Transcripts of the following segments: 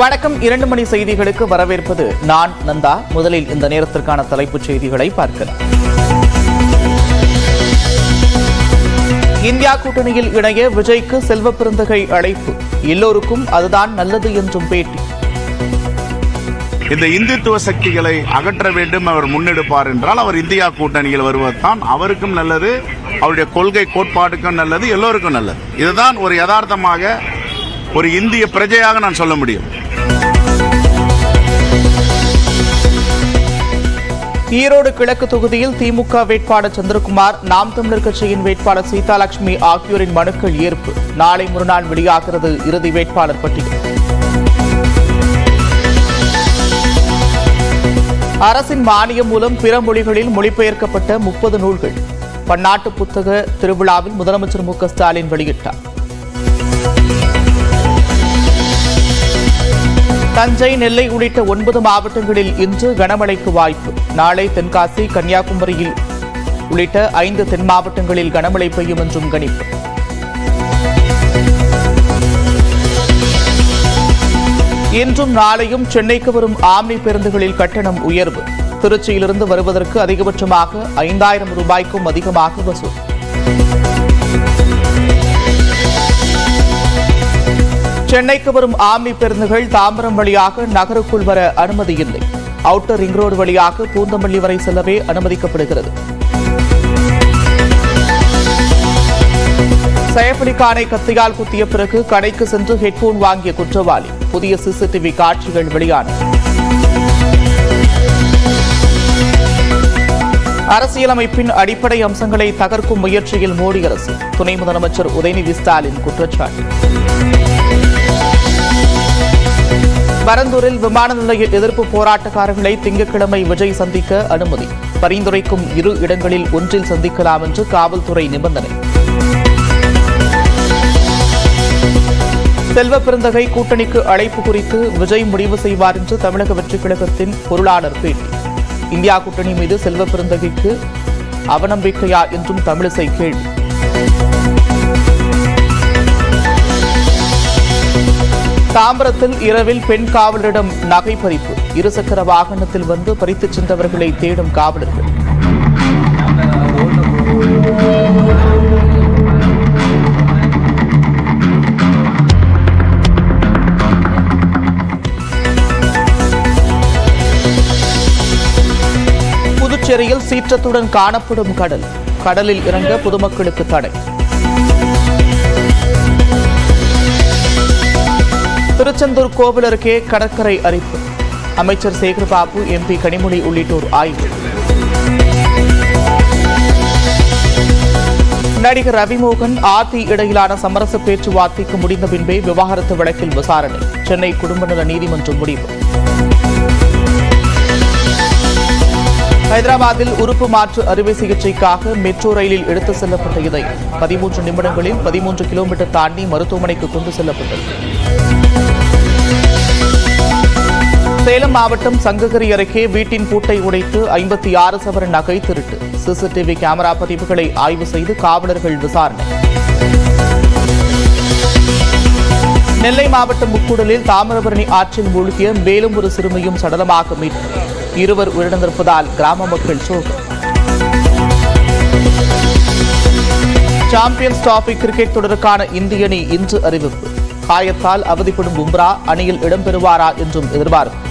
வணக்கம். 2 மணி செய்திகளுக்கு வரவேற்பது நான் நந்தா. முதலில் இந்த நேரத்திற்கான தலைப்புச் செய்திகளை பார்க்கலாம். இந்தியா கூட்டணியில் இணைய விஜய்க்கு செல்வ பெருந்தகை அழைப்பு. எல்லோருக்கும் அதுதான் நல்லது என்றும் பேட்டி. இந்த இந்துத்துவ சக்திகளை அகற்ற வேண்டும் அவர் முன்னெடுப்பார் என்றால் அவர் இந்தியா கூட்டணியில் வருவதுதான் அவருக்கும் நல்லது, அவருடைய கொள்கை கோட்பாட்டுக்கும் நல்லது, எல்லோருக்கும் நல்லது. இதுதான் ஒரு யதார்த்தமாக ஒரு இந்திய பிரஜையாக நான் சொல்ல முடியும். ஈரோடு கிழக்கு தொகுதியில் திமுக வேட்பாளர் சந்திரகுமார், நாம் தமிழர் கட்சியின் வேட்பாளர் சீதாலட்சுமி ஆகியோரின் மனுக்கள் ஏற்பு. நாளை மறுநாள் வெளியாகிறது இறுதி வேட்பாளர் பட்டியல். அரசின் மானியம் மூலம் பிற மொழிகளில் மொழிபெயர்க்கப்பட்ட 30 நூல்கள் பன்னாட்டு புத்தக திருவிழாவில் முதலமைச்சர் மு.க.ஸ்டாலின் வெளியிட்டார். தஞ்சை, நெல்லை உள்ளிட்ட 9 மாவட்டங்களில் இன்று கனமழைக்கு வாய்ப்பு. நாளை தென்காசி, கன்னியாகுமரியில் உள்ளிட்ட 5 தென் மாவட்டங்களில் கனமழை பெய்யும் என்றும் கணிப்பு. இன்றும் நாளையும் சென்னைக்கு வரும் ஆம்னி பேருந்துகளில் கட்டணம் உயர்வு. திருச்சியிலிருந்து வருவதற்கு அதிகபட்சமாக 5000 ரூபாய்க்கும் அதிகமாக வசூல். சென்னைக்கு வரும் ஆம்னி பேருந்துகள் தாம்பரம் வழியாக நகருக்குள் வர அனுமதி இல்லை. அவுட்டர் ரிங் ரோடு வழியாக பூந்தமல்லி வரை செல்லவே அனுமதிக்கப்படுகிறது. சைஃப் அலி கானை கத்தியால் குத்திய பிறகு கடைக்கு சென்று ஹெட்போன் வாங்கிய குற்றவாளி. புதிய சிசிடிவி காட்சிகள் வெளியானது. அரசியலமைப்பின் அடிப்படை அம்சங்களை தகர்க்கும் முயற்சியில் மோடி அரசு. துணை முதலமைச்சர் உதயநிதி ஸ்டாலின் குற்றச்சாட்டு. பரந்தூரில் விமான நிலைய எதிர்ப்பு போராட்டக்காரர்களை திங்கட்கிழமை விஜய் சந்திக்க அனுமதி. பரிந்துரைக்கும் 2 இடங்களில் ஒன்றில் சந்திக்கலாம் என்று காவல்துறை நிபந்தனை. செல்வ பெருந்தகை கூட்டணிக்கு அழைப்பு குறித்து விஜய் முடிவு செய்வார் என்று தமிழக வெற்றிக் கழகத்தின் பொருளாளர் பேட்டி. இந்தியா கூட்டணி மீது செல்வ பெருந்தகைக்கு அவநம்பிக்கையா என்றும் தமிழிசை கேள்வி. தாம்பரத்தில் இரவில் பெண் காவலரிடம் நகை பறிப்பு. 2 சக்கர வாகனத்தில் வந்து பறித்துச் சென்றவர்களை தேடும் காவலர்கள். புதுச்சேரியில் சீற்றத்துடன் காணப்படும் கடல். கடலில் இறங்க பொதுமக்களுக்கு தடை. திருச்செந்தூர் கோவில் அருகே கடற்கரை அரிப்பு. அமைச்சர் சேகர்பாபு, MP கனிமொழி உள்ளிட்டோர் ஆய்வு. நடிகர் ரவிமோகன், ஆதி இடையிலான சமரச பேச்சுவார்த்தைக்கு முடிந்த பின்பே விவாகரத்து வழக்கில் விசாரணை. சென்னை குடும்ப நல நீதிமன்றம் முடிவு. ஹைதராபாத்தில் உறுப்பு மாற்று அறுவை சிகிச்சைக்காக மெட்ரோ ரயிலில் எடுத்து செல்லப்பட்ட இதயம் 13 நிமிடங்களில் 13 கிலோமீட்டர் தாண்டி மருத்துவமனைக்கு கொண்டு செல்லப்பட்டது. சேலம் மாவட்டம் சங்ககிரி அருகே வீட்டின் பூட்டை உடைத்து 56 சவரன் நகை திருட்டு. சிசிடிவி கேமரா பதிவுகளை ஆய்வு செய்து காவலர்கள் விசாரணை. நெல்லை மாவட்டம் முக்கூடலில் தாமிரபரணி ஆற்றில் மூழ்கிய மேலும் ஒரு சிறுமியும் சடலமாக மீட்பு. 2 உயிரிழந்திருப்பதால் கிராம மக்கள் சோகம். சாம்பியன்ஸ் டிராபி கிரிக்கெட் தொடருக்கான இந்திய அணி இன்று அறிவிப்பு. காயத்தால் அவதிப்படும் பும்ரா அணியில் இடம்பெறுவாரா என்றும் எதிர்பார்ப்பு.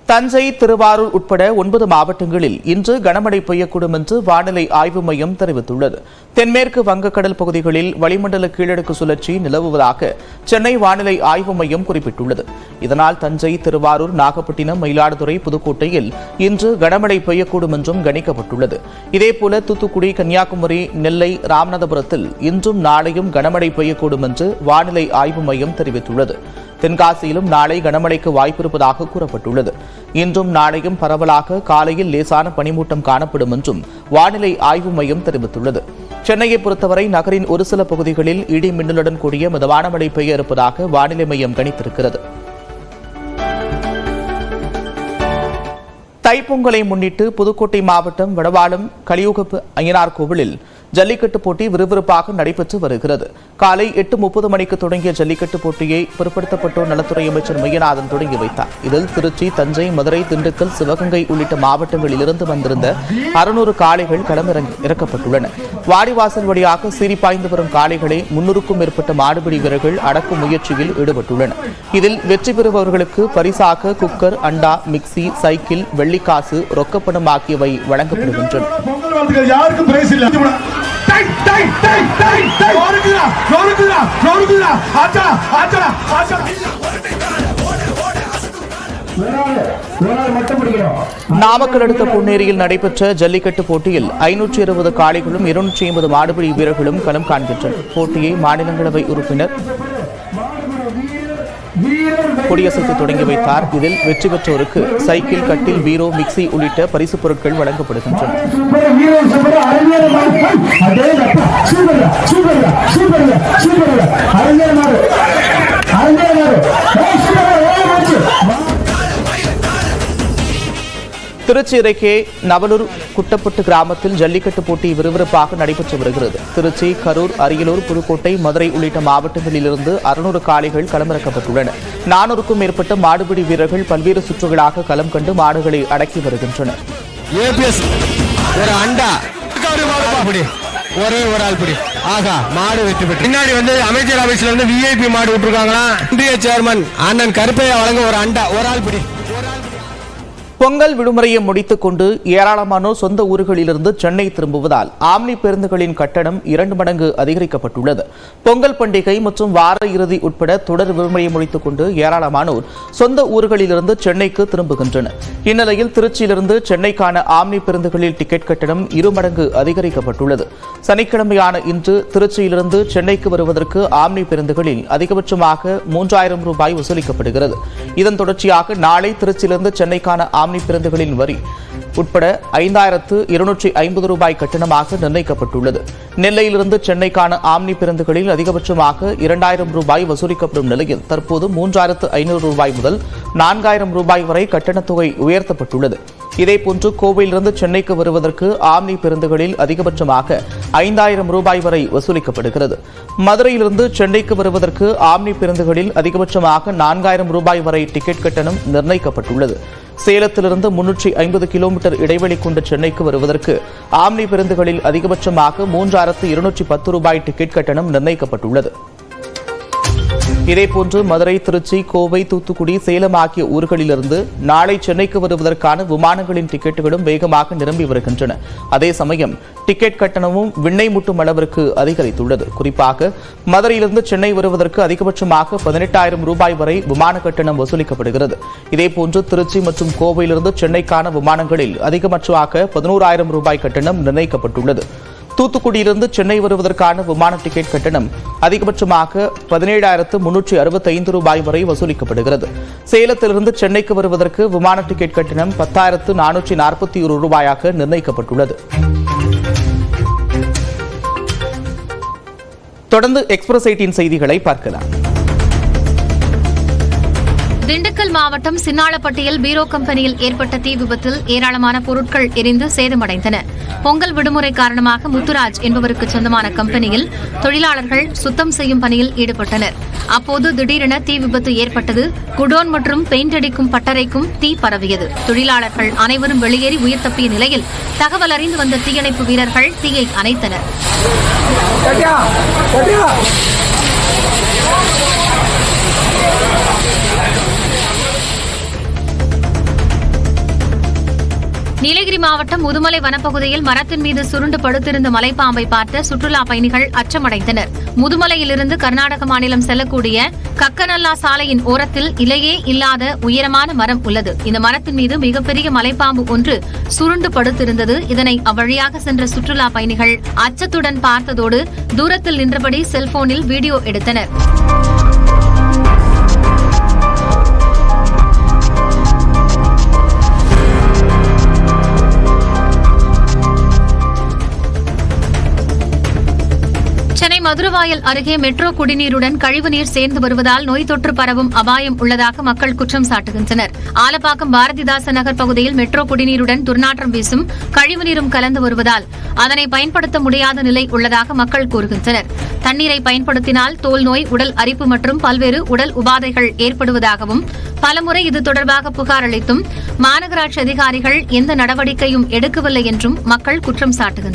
தஞ்சை, திருவாரூர் உட்பட 9 மாவட்டங்களில் இன்று கனமழை பெய்யக்கூடும் என்று வானிலை ஆய்வு மையம் தெரிவித்துள்ளது. தென்மேற்கு வங்கக்கடல் பகுதிகளில் வளிமண்டல கீழடுக்கு சுழற்சி நிலவுவதாக சென்னை வானிலை ஆய்வு மையம் குறிப்பிட்டுள்ளது. இதனால் தஞ்சை, திருவாரூர், நாகப்பட்டினம், மயிலாடுதுறை, புதுக்கோட்டையில் இன்று கனமழை பெய்யக்கூடும் என்றும் கணிக்கப்பட்டுள்ளது. இதேபோல தூத்துக்குடி, கன்னியாகுமரி, நெல்லை, ராமநாதபுரத்தில் இன்றும் நாளையும் கனமழை பெய்யக்கூடும் என்று வானிலை ஆய்வு மையம் தெரிவித்துள்ளது. தென்காசியிலும் நாளை கனமழைக்கு வாய்ப்பிருப்பதாக கூறப்பட்டுள்ளது. இன்றும் நாளையும் பரவலாக காலையில் லேசான பனிமூட்டம் காணப்படும் என்றும் வானிலை ஆய்வு மையம் தெரிவித்துள்ளது. சென்னையை பொறுத்தவரை நகரின் ஒரு சில பகுதிகளில் இடி மின்னலுடன் கூடிய மிதமான மழை பெய்ய இருப்பதாக வானிலை மையம் கணித்திருக்கிறது. தைப்பொங்கலை முன்னிட்டு புதுக்கோட்டை மாவட்டம் வடவாளம் கலியுக ஐயனார் கோவிலில் ஜல்லிக்கட்டு போட்டி விறுவிறுப்பாக நடைபெற்று வருகிறது. காலை 8:30 மணிக்கு தொடங்கிய ஜல்லிக்கட்டு போட்டியை பிற்படுத்தப்பட்டோர் நலத்துறை அமைச்சர் மையநாதன் தொடங்கி வைத்தார். இதில் திருச்சி, தஞ்சை, மதுரை, திண்டுக்கல், சிவகங்கை உள்ளிட்ட மாவட்டங்களிலிருந்து வந்திருந்த 600 காளைகள் களமிறக்கப்பட்டுள்ளன. வாடிவாசல் வழியாக சீறி பாய்ந்து வரும் காளைகளை 300க்கும் மேற்பட்ட மாடுபிடி வீரர்கள் அடக்கும் முயற்சியில் ஈடுபட்டுள்ளனர். இதில் வெற்றி பெறுபவர்களுக்கு பரிசாக குக்கர், அண்டா, மிக்சி, சைக்கிள், வெள்ளிக்காசு, ரொக்கப்பணம் ஆகியவை வழங்கப்படுகின்றன. நாமக்கல் அடுத்த பொன்னேரியில் நடைபெற்ற ஜல்லிக்கட்டு போட்டியில் 520 காளைகளும் 250 மாடுபிடி வீரர்களும் களம் காண்கின்றனர். போட்டியை மாநிலங்களவை உறுப்பினர் கொடியசைத்து தொடங்கி வைத்தார். இதில் வெற்றி பெற்றோருக்கு சைக்கிள், கட்டில், பீரோ, மிக்சி உள்ளிட்ட பரிசுப் பொருட்கள் வழங்கப்படுகின்றன. திருச்சி அருகே நவலூர் குட்டப்பட்டு கிராமத்தில் ஜல்லிக்கட்டு போட்டி விறுவிறுப்பாக நடைபெற்று வருகிறது. திருச்சி, கரூர், அரியலூர், புதுக்கோட்டை, மதுரை உள்ளிட்ட மாவட்டங்களிலிருந்து 600 காளைகள் களமிறக்கப்பட்டுள்ளன. 400க்கும் மேற்பட்ட மாடுபிடி வீரர்கள் பல்வேறு சுற்றுகளாக களம் கண்டு மாடுகளை அடக்கி வருகின்றனர். ஒரே ஒரு ஆள் பிடி. ஆகா, மாடு வெற்றி பெற்று பின்னாடி அமைச்சர் ஆபீஸ்ல VIP மாடு விட்டுருக்காங்களா. இந்திய சேர்மன் அண்ணன் கருப்பையா வழங்க ஒரு அண்டா, ஒரு ஆள் பிடி. பொங்கல் விடுமுறையை முடித்துக் கொண்டு ஏராளமானோர் சொந்த ஊர்களிலிருந்து சென்னை திரும்புவதால் ஆம்னி பேருந்துகளின் கட்டணம் 2 மடங்கு அதிகரிக்கப்பட்டுள்ளது. பொங்கல் பண்டிகை மற்றும் வார இறுதி உட்பட தொடர் விடுமுறையை முடித்துக் கொண்டு ஏராளமானோர் சொந்த ஊர்களிலிருந்து சென்னைக்கு திரும்புகின்றனர். இந்நிலையில் திருச்சியிலிருந்து சென்னைக்கான ஆம்னி பேருந்துகளில் டிக்கெட் கட்டணம் 2 மடங்கு அதிகரிக்கப்பட்டுள்ளது. சனிக்கிழமையான இன்று திருச்சியிலிருந்து சென்னைக்கு வருவதற்கு ஆம்னி பேருந்துகளில் அதிகபட்சமாக 3000 ரூபாய் வசூலிக்கப்படுகிறது. இதன் தொடர்ச்சியாக நாளை திருச்சியிலிருந்து சென்னைக்கான ஆம்னி பேருந்துகளின் வரி உட்பட 5250 ரூபாய் கட்டணமாக நிர்ணயிக்கப்பட்டுள்ளது. நெல்லையிலிருந்து சென்னைக்கான ஆம்னி பேருந்துகளில் அதிகபட்சமாக 2000 ரூபாய் வசூலிக்கப்படும் நிலையில் தற்போது 3500 ரூபாய் முதல் 4000 ரூபாய் வரை கட்டணத் தொகை உயர்த்தப்பட்டுள்ளது. இதேபோன்று கோவையிலிருந்து சென்னைக்கு வருவதற்கு ஆம்னி பேருந்துகளில் அதிகபட்சமாக 5000 ரூபாய் வரை வசூலிக்கப்படுகிறது. மதுரையிலிருந்து சென்னைக்கு வருவதற்கு ஆம்னி பேருந்துகளில் அதிகபட்சமாக 4000 ரூபாய் வரை டிக்கெட் கட்டணம் நிர்ணயிக்கப்பட்டுள்ளது. சேலத்திலிருந்து 350 கிலோமீட்டர் இடைவெளி கொண்ட சென்னைக்கு வருவதற்கு ஆம்னி பேருந்துகளில் அதிகபட்சமாக 3210 ரூபாய் டிக்கெட் கட்டணம் நிர்ணயிக்கப்பட்டுள்ளது. இதேபோன்று மதுரை, திருச்சி, கோவை, தூத்துக்குடி, சேலம் ஆகிய ஊர்களிலிருந்து நாளை சென்னைக்கு வருவதற்கான விமானங்களின் டிக்கெட்டுகளும் வேகமாக நிரம்பி வருகின்றன. அதே சமயம் டிக்கெட் கட்டணமும் விண்ணை முட்டும் அளவிற்கு அதிகரித்துள்ளது. குறிப்பாக மதுரையிலிருந்து சென்னை வருவதற்கு அதிகபட்சமாக 18000 ரூபாய் வரை விமான கட்டணம் வசூலிக்கப்படுகிறது. இதேபோன்று திருச்சி மற்றும் கோவையிலிருந்து சென்னைக்கான விமானங்களில் அதிகபட்சமாக 11000 ரூபாய் கட்டணம் நிர்ணயிக்கப்பட்டுள்ளது. தூத்துக்குடியிலிருந்து சென்னை வருவதற்கான விமான டிக்கெட் கட்டணம் அதிகபட்சமாக 17365 ரூபாய் வரை வசூலிக்கப்படுகிறது. சேலத்திலிருந்து சென்னைக்கு வருவதற்கு விமான டிக்கெட் கட்டணம் 10441 ரூபாயாக நிர்ணயிக்கப்பட்டுள்ளது. தொடர்ந்து எக்ஸ்பிரஸ் 18 செய்திகளை பார்க்கலாம். திண்டுக்கல் மாவட்டம் சின்னாளப்பட்டியில் பீரோ கம்பெனியில் ஏற்பட்ட தீ விபத்தில் ஏராளமான பொருட்கள் எரிந்து சேதமடைந்தன. பொங்கல் விடுமுறை காரணமாக முத்துராஜ் என்பவருக்கு சொந்தமான கம்பெனியில் தொழிலாளர்கள் சுத்தம் செய்யும் பணியில் ஈடுபட்டனர். அப்போது திடீரென தீ விபத்து ஏற்பட்டது. குடோன் மற்றும் பெயிண்ட் அடிக்கும் பட்டறைக்கும் தீ பரவியது. தொழிலாளர்கள் அனைவரும் வெளியேறி உயிர் தப்பிய நிலையில் தகவல் அறிந்து வந்த தீயணைப்பு வீரர்கள் தீயை அணைத்தனர். நீலகிரி மாவட்டம் முதுமலை வனப்பகுதியில் மரத்தின் மீது சுருண்டு படுத்திருந்த மலைப்பாம்பை பார்த்த சுற்றுலா பயணிகள் அச்சமடைந்தனர். முதுமலையிலிருந்து கர்நாடக மாநிலம் செல்லக்கூடிய கக்கநல்லா சாலையின் ஓரத்தில் இலையே இல்லாத உயரமான மரம் உள்ளது. இந்த மரத்தின் மீது மிகப்பெரிய மலைப்பாம்பு ஒன்று சுருண்டு படுத்திருந்தது. இதனை அவ்வழியாக சென்ற சுற்றுலா பயணிகள் அச்சத்துடன் பார்த்ததோடு தூரத்தில் நின்றபடி செல்போனில் வீடியோ எடுத்தனர். சென்னை மதுரவாயல் அருகே மெட்ரோ குடிநீருடன் கழிவுநீர் சேர்ந்து வருவதால் நோய் தொற்று பரவும் அபாயம் உள்ளதாக மக்கள் குற்றம் சாட்டுகின்றனர். ஆலப்பாக்கம் பாரதிதாசன் நகர் பகுதியில் மெட்ரோ குடிநீருடன் துர்நாற்றம் வீசும் கழிவுநீரும் கலந்து வருவதால் அதனை பயன்படுத்த முடியாத நிலை உள்ளதாக மக்கள் கூறுகின்றனர். தண்ணீரை பயன்படுத்தினால் தோல் நோய், உடல் அரிப்பு மற்றும் பல்வேறு உடல் உபாதைகள் ஏற்படுவதாகவும் பலமுறை இது தொடர்பாக புகார் அளித்தும் மாநகராட்சி அதிகாரிகள் எந்த நடவடிக்கையும் எடுக்கவில்லை என்றும் மக்கள் குற்றம் சாட்டுகின்றனர்.